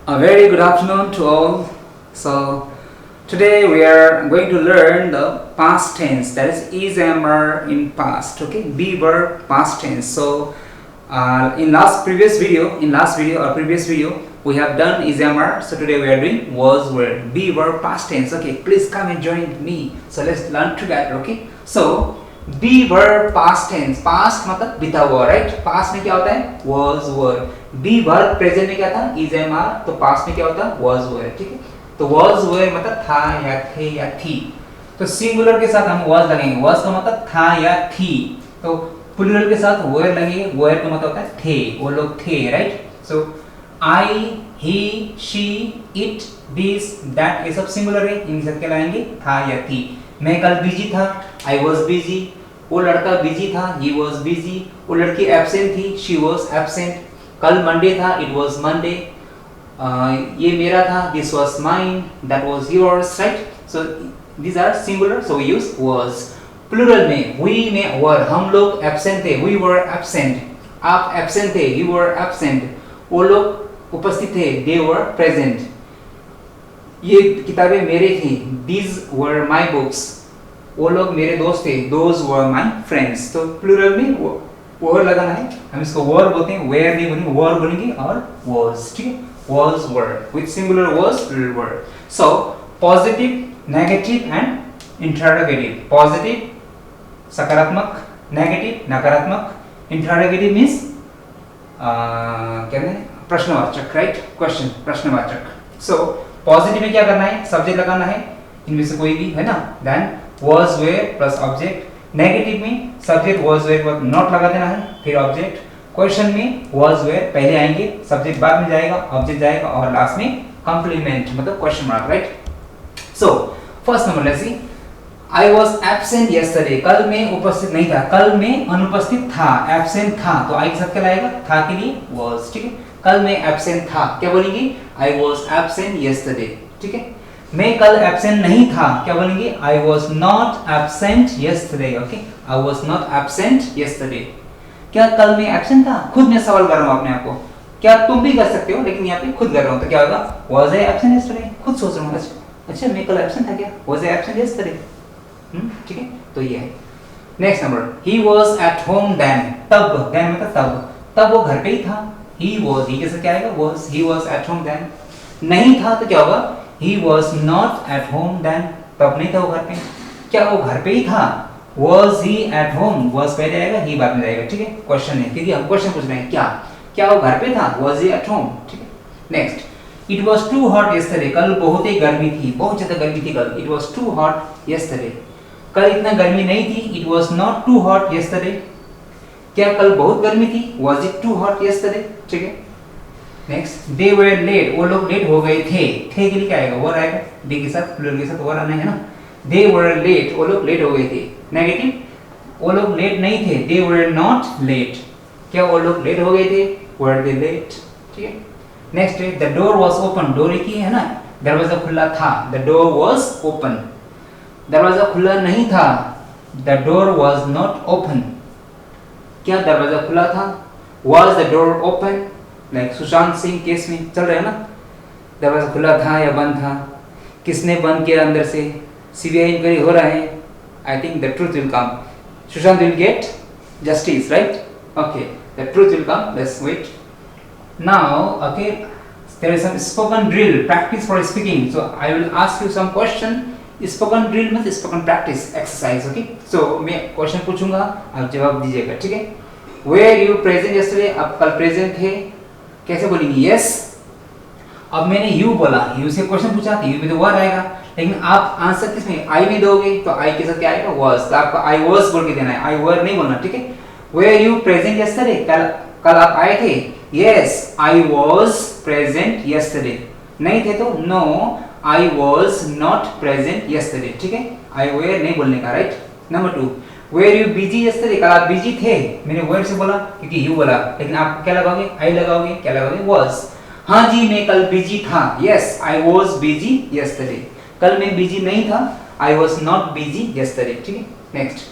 A very good afternoon to all. So today we are going to learn the past tense, that is am are in past. Okay, be were past tense. So in previous video or previous video we have done is am are. So today we are doing was were, be were past tense. Okay, please come and join me. So let's learn together. Okay, so be were past tense. Past मतलब बीता हुआ, right? Past में क्या होता है? was were. Be verb present में क्या था? Is am are. तो पास्ट में क्या होता है? was were. ठीक है, तो was were मतलब था या थे या थी. तो सिंगुलर के साथ हम was लगेंगे. was का मतलब था या थी. तो प्लूरल के साथ were लगेंगे. were का मतलब होता है थे, वो लोग थे, right? So I, he, she, it, this, that, ये सब सिंगुलर है. इनके साथ क्या लगाएंगे? था या थी. मैं कल बिजी था, आई वॉज बिजी. वो लड़का बिजी था, ही वॉज बिजी. वो लड़की एब्सेंट थी, शी वॉज एब्सेंट. कल मंडे था, इट वॉज मंडे. ये मेरा था, this was mine, that was yours, right? So these are singular, so we use was. Plural में वी में वर, हम लोग एब्सेंट थे, वी वर एब्सेंट. आप एब्सेंट थे, यू वर एब्सेंट. वो लोग उपस्थित थे, दे वर प्रेजेंट. ये किताबें मेरे थी, दीज वर माई बुक्स. वो लोग मेरे दोस्त थे, दोज वर माई फ्रेंड्स. तो प्लूरल में वर लगाना है. हम इसको वर बोलते हैं, वेयर नहीं बोलेंगे, वर बोलेंगे. और वॉज, ठीक है, was were with singular was, plural were. So positive, negative and interrogative. Positive सकारात्मक, नेगेटिव नकारात्मक, इंटरोगेटिव मीन्स कहते हैं प्रश्नवाचक, राइट? क्वेश्चन, प्रश्नवाचक. सो पॉजिटिव में क्या करना है? सब्जेक्ट लगाना है, इनमें से कोई भी, है ना? Then was were plus object. Negative में सब्जेक्ट was were पर नॉट लगा देना है, फिर ऑब्जेक्ट. क्वेश्चन में was were पहले आएंगे, सब्जेक्ट बाद में जाएगा, ऑब्जेक्ट जाएगा, और लास्ट में कंप्लीमेंट मतलब question mark, right? So first number let's see. I was absent yesterday. कल मैं उपस्थित नहीं था, कल मैं अनुपस्थित था, एब्सेंट था. तो आई के साथ क्या लाएगा? था के लिए was, ठीक है. कल मैं एब्सेंट था, क्या बोलेंगे? I was absent yesterday, ठीक है. मैं कल एब्सेंट नहीं था, क्या बोलेंगे? I was not absent yesterday. Okay, I was not absent yesterday. क्या कल मैं एब्सेंट था? खुद मैं सवाल कर रहा हूँ अपने आप को. क्या तुम भी कर सकते हो, लेकिन यहाँ पे खुद कर रहा हूँ, तो क्या होगा? Was I absent yesterday? खुद सोच रहा हूँ, अच्छा मैं कल एब्सेंट था क्या? Was I absent yesterday? ठीक है, तो ये है. Next number, he was at home then. तब, then मतलब तब वो घर पे ही था. He was, he कैसे क्या आएगा? Was, he was at home then. नहीं था तो क्या होगा? He was not at home then. तब नहीं था वो घर पे. क्या वो घर पे ही था? Was he at home? Was पहले आएगा, he बाद में जाएगा, ठीक है. क्वेश्चन है, क्योंकि हम क्वेश्चन पूछ रहे हैं, क्या वो घर पे था? Was he at home? ठीक है. Next, it was too hot yesterday. कल बहुत ही गर्मी थी, बहुत ज्यादा गर्मी थी कल. It was too hot yesterday. कल इतना गर्मी नहीं थी. It was not too hot yesterday. क्या कल बहुत गर्मी थी? Was it too hot yesterday? ठीक है. Next, they were late. वो लोग लेट हो गए थे. थे के लिए क्या आएगा? वर आएगा. be के साथ, प्लूरल के साथ वर आना है ना. they were late. वो लोग लेट हो गए थे. नेगेटिव, वो लोग लेट नहीं थे. they were not late. क्या वो लोग लेट हो गए थे? were they late? ठीक है. Next, the door was open. Door एक ही है ना, दरवाजा खुला था. the door was open. दरवाजा खुला नहीं था. the door was not open. क्या दरवाजा खुला था? was the door open? Like Sushant Singh case में चल रहा है ना, दरवाजा खुला था या बंद था, किसने बंद किया अंदर से, सीबीआई इंक्वायरी हो रहा है. I think the truth will come. Sushant will get justice, right? Okay, the truth will come. Let's wait. Now okay, there is some spoken drill, practice for speaking. So I will ask you some question. Spoken drill मतलब spoken practice exercise. Okay, so मैं question पूछूंगा, आप जवाब दीजिएगा, ठीक है. Were you present yesterday. आप कल प्रेजेंट थे, कैसे बोलेंगे? यस. अब मैंने यू बोला, यू से क्वेश्चन पूछा, यू में तो वर आएगा, लेकिन आप आंसर किसमें? आई में दोगे, तो आई के साथ क्या आएगा? वाज. तो आपको आई वाज बोल के देना है, आई वर नहीं बोलना, ठीक है. Were you present yesterday. कल आप आए थे. Yes, I was present yesterday. नहीं थे तो no, I was not present yesterday, ठीक है. आई वेयर नहीं बोलने का, right? Number 2, were you busy yesterday. कल आप बिजी थे. मैंने वेयर से बोला क्योंकि यू बोला, लेकिन आप क्या लगाओगे? आई लगाओगे. क्या लगाओगे? वाज. हाँ जी मैं कल बिजी था. Yes, I was busy yesterday. कल मैं बिजी नहीं था. I was not busy yesterday, ठीक है. Next,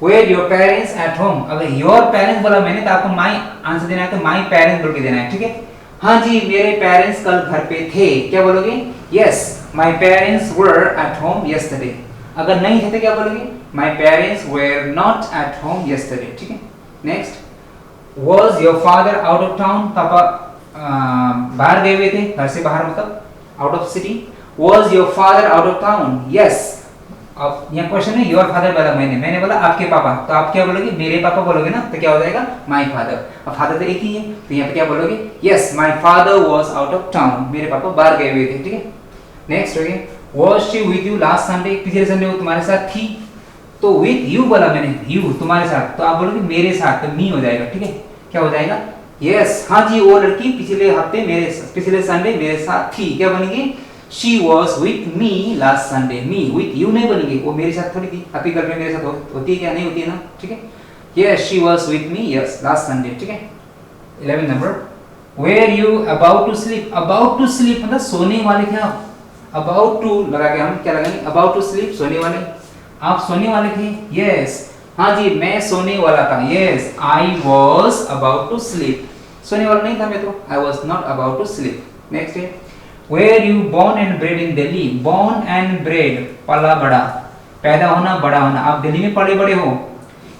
were your parents at home. अगर योर पेरेंट्स बोला मैंने, तो आपको माई आंसर देना है, तो माई पेरेंट्स बोल के देना है, ठीक है. हाँ जी मेरे पेरेंट्स कल घर पे थे, क्या बोलोगे? Yes my parents were at home yesterday. अगर नहीं थे तो क्या बोलोगे? My parents were not at home yesterday. ठीक है, next, Was your father out of town? पापा बाहर गए हुए थे, घर से बाहर मतलब out of city. Was your father out of town? Yes. अब यहाँ क्वेश्चन है योर फादर बोला मैंने बोला आपके पापा, तो आप क्या बोलोगे? मेरे पापा बोलोगे ना, तो क्या हो जाएगा? My father. अब फादर तो एक ही है, तो यहाँ पे क्या बोलोगे? Yes my father was out of town, मेरे पापा बाहर गए हुए थे। ठीक है, नेक्स्ट हो गया was she with you last Sunday? पिछले संडे वो तुम्हारे साथ थी, तो विद यू बोला मैंने, यू तुम्हारे साथ, तो आप बोलोगे मेरे साथ, तो मी हो जाएगा। ठीक है, क्या हो जाएगा? यस हाँ जी वो लड़की पिछले हफ्ते पिछले संडे मेरे साथ थी, क्या बनेगी? She was with me last Sunday. Me with you नहीं बनेगी, वो मेरे साथ थोड़ी थी। आपकी गर्लफ्रेंड मेरे साथ होती है क्या? नहीं होती है ना। ठीक है, yes she was with me yes last Sunday। ठीक है, 11 number, where you about to sleep? About to sleep मतलब सोने वाले थे आप, about to लगा के हम क्या लगाएंगे? about to sleep सोने वाले, आप सोने वाले थे। yes हाँ जी मैं सोने वाला था। yes I was about to sleep, सोने वाला नहीं था मैं तो, I was not about to sleep। next है Where you born and bred in Delhi? Born and bred पला बड़ा, पैदा होना बड़ा होना, आप दिल्ली में पले बड़े हो।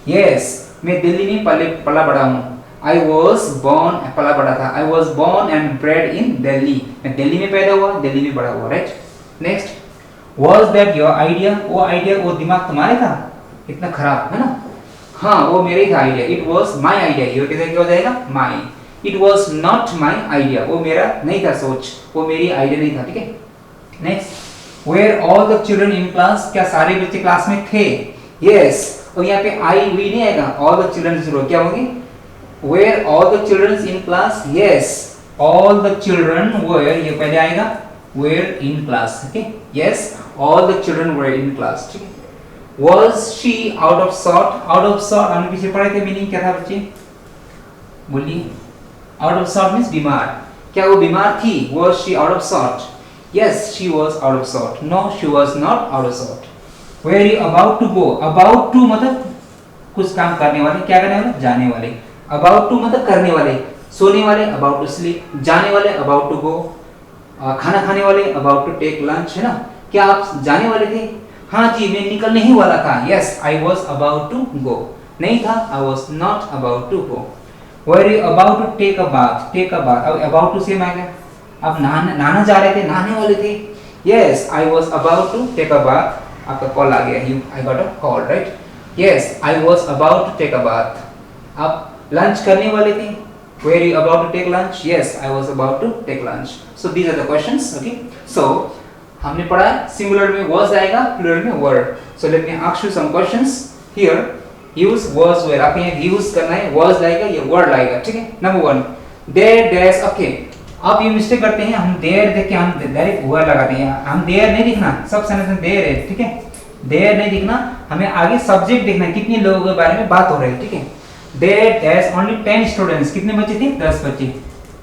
Yes मैं दिल्ली में पला बड़ा हूँ। I was born पला बड़ा था, I was born and bred in Delhi, मैं दिल्ली में पैदा हुआ, दिल्ली में बड़ा हुआ। Right, next, Was that your idea? वो आइडिया, वो दिमाग तुम्हारे था? इतना खराब है ना। हाँ वो मेरे ही था idea, it was my idea। ये कैसे क्या हो जाएगा? my। It was not my idea, वो मेरा नहीं था सोच, वो मेरी आइडिया नहीं था। ठीक है, next, where all the children in class? क्या सारे बच्चे क्लास में थे? yes और यहाँ पे I we नहीं आएगा, all the children जरूर, क्या होगी? where all the children in class? yes all the children were, ये पहले आएगा were in class। ठीक है, yes all the children were in class। ठीक है, was she out of sort? out of sort हमने पीछे पढ़े थे, मीनिंग क्या था बच्चे? बोलिए। Out of sort means बीमार, क्या वो बीमार थी? Was she out of sort? Yes, she was out of sort. No, she was not out of sort. Where are you about to go? About to मतलब कुछ काम करने वाले, क्या करने वाले? जाने वाले। About to मतलब करने वाले, सोने वाले about to sleep, जाने वाले about to go, खाना खाने वाले about to take lunch, है ना? क्या आप जाने वाले थे? हाँ जी मैं निकलने ही वाला था। Yes, I was about to go। नहीं था, I was not about to go। Were you about to take a bath? Take a bath, अब about to से आएगा, आप नहाना जा रहे थे, नहाने वाले थे। Yes, I was about to take a bath। आपका कॉल आ गया, I got a call, right? Yes, I was about to take a bath। आप लंच करने वाले थे। Were you about to take lunch? Yes, I was about to take lunch। So these are the questions, okay? So हमने पढ़ा singular में was आएगा, plural में were। So let me ask you some questions here। Use was were, आपको यहाँ use करना है, was लाएगा या word लाएगा। ठीक है, नंबर 1 there dash। ओके आप ये मिस्टेक करते हैं, हम there देख के हम डायरेक्ट were लगाते हैं, हम there नहीं दिखना, सब सेंटेंस में there है। ठीक है, there नहीं दिखना, हमें आगे सब्जेक्ट देखना है, कितने लोगों के बारे में बात हो रही है। ठीक है, there dash only 10 स्टूडेंट्स, कितने बच्चे थे? 10 बच्चे,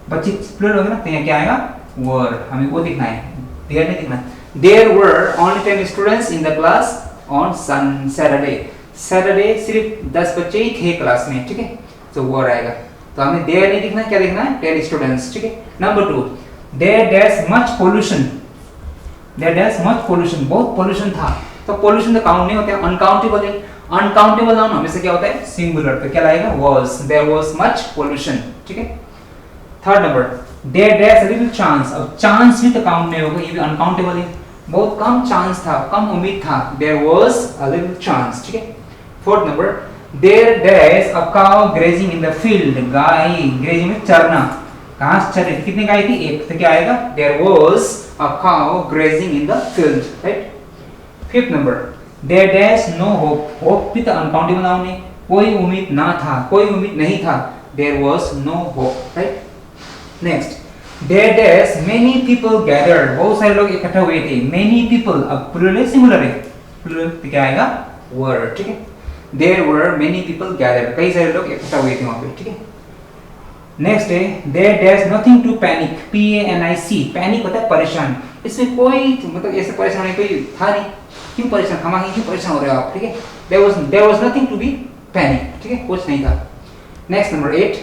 बच्चे प्लूरल होगा ना, तो यहाँ क्या आएगा? were, हमें वो दिखना है, there नहीं दिखना। there were only 10 students in the class on Saturday। Saturday सिर्फ 10 बच्चे ही थे क्लास में। ठीक है, तो वो आएगा, तो हमें देयर नहीं दिखना, क्या दिखना है? 10 स्टूडेंट्स। ठीक है, number 2 there dash much pollution. There dash much pollution, बहुत पोल्यूशन था, तो पोल्यूशन तो काउंट नहीं होता है, अनकाउंटेबल है। अनकाउंटेबल नाउन हमेशा क्या होता है? सिंगुलर, तो क्या लाएगा? was। There was much pollution। ठीक है, third number there dash little chance. अब चांस भी तो काउंट नहीं होगा, ये भी अनकाउंटेबल है, बहुत कम चांस था, कम उम्मीद था। There was a little chance। ठीक है, fourth number there dash a cow grazing in the field. गाय ग्रेजिंग में चरना, घास चर रही थी, कितनी गाय थी? एक, तो क्या आएगा? There was a cow grazing in the field. Right, fifth number there dash no hope. Hope भी तो अनकाउंटेबल नाउन है, कोई उम्मीद ना था, कोई उम्मीद नहीं था। There was no hope. Right, next there dash many people gathered. बहुत सारे लोग इकट्ठा हुए थे। मेनी पीपल, अब प्लूरल है सिंगुलर है, प्लूरल तो क्या आएगा? वर। ठीक है, There were many people gathered, कई सारे लोग इकट्ठा हुए थे वहाँ पे। ठीक है, नेक्स्ट है there there's nothing to panic। PANIC, panic होता है परेशान, इसमें कोई मतलब ऐसे परेशान कोई था नहीं, क्यों परेशान, हम क्यों परेशान हो रहे हो आप? ठीक है, there was nothing to be panic। ठीक है, कुछ नहीं था। Next number 8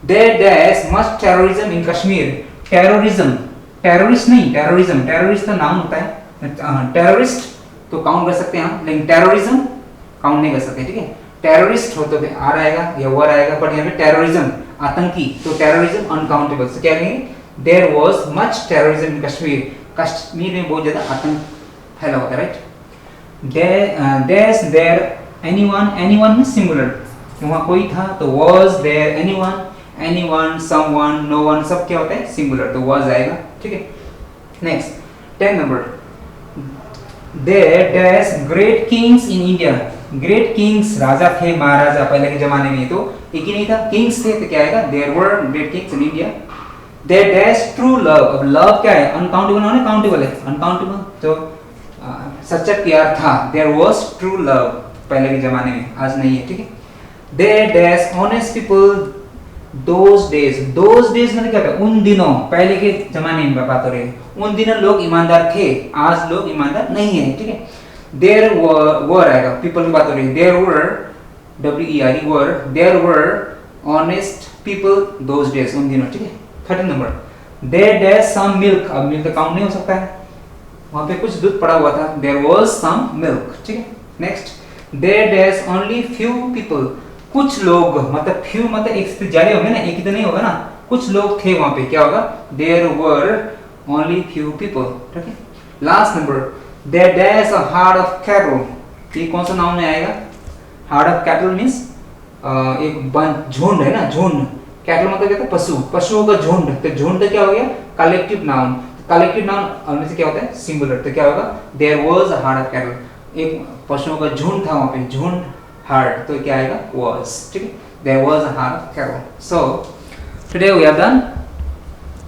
there dash much terrorism in Kashmir. Terrorism, terrorist नहीं, टेररिज्म, टेररिस्ट तो नाउन होता है, टेररिस्ट तो काउंट कर सकते हैं हम, लेकिन टेररिज्म काउंट नहीं कर सकते, ठीक है। टेररिस्ट हो तो आर आएगा या वर आएगा, बट यहाँ पे टेररिज्म आतंकी, तो टेररिज्म अनकाउंटेबल। तो क्या कहेंगे, there was much terrorism in Kashmir. Kashmir में बहुत ज्यादा आतंक फैला हुआ था, राइट। देयर एनीवन, एनीवन में सिंगुलर, वहाँ कोई था तो was there anyone, anyone, someone, no one, सब क्या होता है सिंगुलर, तो वाज आएगा, ठीक है। Next 10 number, there dash great kings in India. Great kings राजा थे, महाराजा पहले के जमाने में, तो एक ही नहीं था, किंग्स थे, तो क्या आएगा, there were great kings in India. There dash true love. अब लव क्या है, अनकाउंटेबल ना काउंटेबल है, अनकाउंटेबल, तो सच्चा प्यार था, देयर वाज ट्रू लव पहले के जमाने में, आज नहीं है, ठीक है। There dash honest people those days. Those days मतलब क्या है, उन दिनों, पहले के जमाने में बात हो रही है, उन दिनों लोग ईमानदार थे, आज लोग ईमानदार नहीं है, ठीक है। देयर वर आएगा, पीपल की बात हो रही है, there were, WERE were, there were honest people those days, उन दिनों, ठीक है। 13 number, there dash some milk. अब मिल्क काउंट नहीं हो सकता है, वहां पे कुछ दूध पड़ा हुआ था, देयर वाज सम मिल्क, ठीक है। Next, there dash only few people. कुछ लोग, मतलब फ्यू मतलब एक से ज्यादा होंगे ना, एक ही तो नहीं होगा ना, कुछ लोग थे वहां पे, क्या होगा, there were only few people, ठीक है। Last number, there dash a herd of cattle. ये कौन सा नाउन में आएगा, हार्ड ऑफ कैटल मींस एक झुंड है ना, झुंड, कैटल मतलब क्या था, पशु, पशुओं का झुंड, तो झुंड क्या हो गया, कलेक्टिव नाउन, कलेक्टिव नाउन में से क्या होता है सिंगुलर, तो क्या होगा, there was a herd of cattle, एक पशुओं का झुंड था वहां पे, झुंड हार्ड, तो क्या आएगा वाज, ठीक है, there was a herd of cattle. So today we have done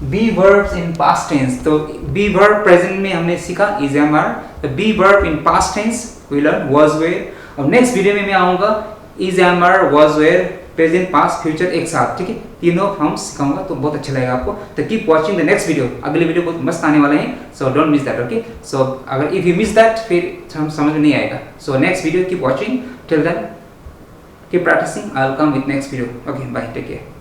be verbs in past tense. तो बी वर्ब प्रेजेंट में हमने सीखा इज एम आर, तो be verb in past tense we learn was were. और next video में मैं आऊंगा is am are, was were, present, past, future एक साथ, ठीक है, तीनों हम सिखाऊंगा, तो बहुत अच्छा लगेगा आपको। तो keep watching the next video, अगले वीडियो बहुत मस्त आने वाले हैं, so don't miss that, okay. So अगर इफ यू मिस दैट फिर हम समझ में नहीं आएगा, so next video keep watching, till then keep practising, I will come with next video, okay, bye, take care.